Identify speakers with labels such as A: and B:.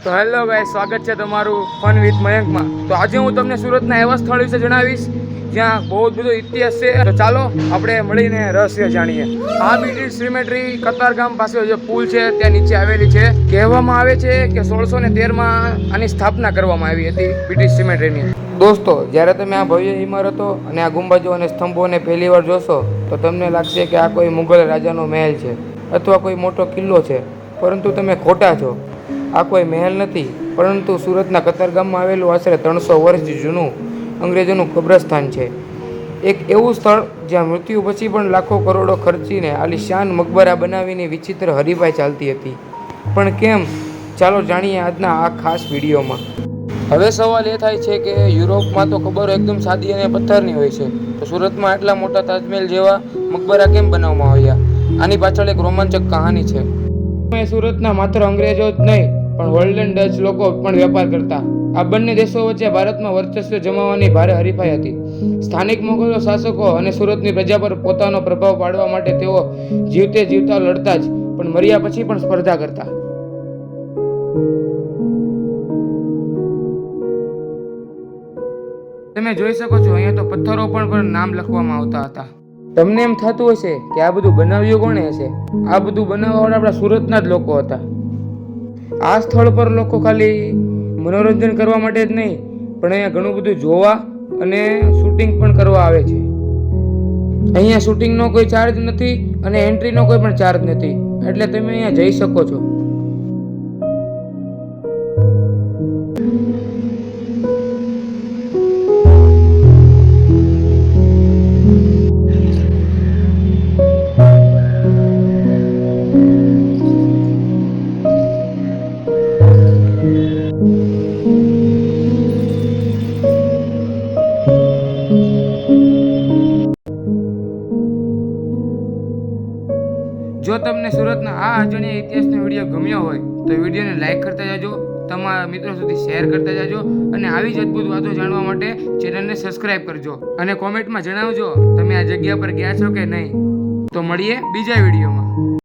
A: તો hello guys, સ્વાગત છે તમારું ફન વિથ મયંકમાં। તો આજે હું તમને સુરતના એવા સ્થળ વિશે જણાવીશ જ્યાં બહુ બધો ઇતિહાસ છે। તો ચાલો આપણે મળીને રહસ્ય જાણીએ। આ બ્રિટિશ સિમેટ્રી કતારગામ પાસે જે પુલ છે ત્યાં નીચે આવેલી છે। કહેવામાં આવે છે કે 1613માં આની સ્થાપના કરવામાં આવી હતી બ્રિટિશ સિમેટ્રીની। દોસ્તો, જ્યારે તમે આ ભવ્ય ઇમારતો અને આ ગુંબજો અને સ્તંભોને પહેલી વાર જોશો તો તમને લાગશે કે આ કોઈ મુગલ રાજાનો મહેલ છે અથવા કોઈ મોટો કિલ્લો છે, પરંતુ તમે ખોટા છો। આ કોઈ મહેલ નથી, પરંતુ સુરતના કતારગામમાં આવેલું આશરે 300 વર્ષ જૂનું અંગ્રેજોનું કબ્રસ્તાન છે। એક એવું સ્થળ જ્યાં મૃત્યુ પછી પણ લાખો કરોડો ખર્ચીને આલિશાન મકબરા બનાવીને વિચિત્ર હરીફાઈ ચાલતી હતી। પણ કેમ? ચાલો જાણીએ આજના આ ખાસ વિડીયોમાં। હવે સવાલ એ થાય છે કે યુરોપમાં તો કબરો એકદમ સાદી અને પથ્થરની હોય છે, તો સુરતમાં આટલા મોટા તાજમહેલ જેવા મકબરા કેમ બનાવવામાં આવ્યા? આની પાછળ એક રોમાંચક કહાની છે। સુરતના માત્ર અંગ્રેજો જ નહીં પણ વર્લ્ડ ડચ લોકો પણ વેપાર કરતા। આ બંને દેશો વચ્ચે ભારતમાં વર્ચસ્વ જમાવવાની ભારે હરીફાઈ હતી। સ્થાનિક મોગલો શાસકો અને સુરતની પ્રજા પર પોતાનો પ્રભાવ પાડવા માટે તેઓ જીવતે જીવતા લડતા જ, પણ મર્યા પછી પણ સ્પર્ધા કરતા। તમે જોઈ શકો છો, અહીંયા તો પથ્થરો પણ નામ લખવામાં આવતા હતા। તમને એમ થતું હશે કે આ બધું બનાવ્યું કોણે હશે? આ બધું બનાવવાવાળા આપણા સુરતના જ લોકો હતા। આ સ્થળ પર લોકો ખાલી મનોરંજન કરવા માટે જ નહીં, પણ અહીંયા ઘણું બધું જોવા અને શૂટિંગ પણ કરવા આવે છે। અહીંયા શૂટિંગનો કોઈ ચાર્જ નથી અને એન્ટ્રીનો કોઈ પણ ચાર્જ નથી, એટલે તમે અહીંયા જઈ શકો છો। જો તમને સુરતના આ અજાણ્યા ઇતિહાસનો વિડીયો ગમ્યો હોય તો વિડીયોને લાઈક કરતા જાજો, તમારા મિત્રો સુધી શેર કરતા જાજો અને આવી જ અદ્ભુત વાતો જાણવા માટે ચેનલને સબસ્ક્રાઇબ કરજો અને કોમેન્ટમાં જણાવજો તમે આ જગ્યા પર ગયા છો કે નહીં। તો મળીએ બીજા વિડીયોમાં।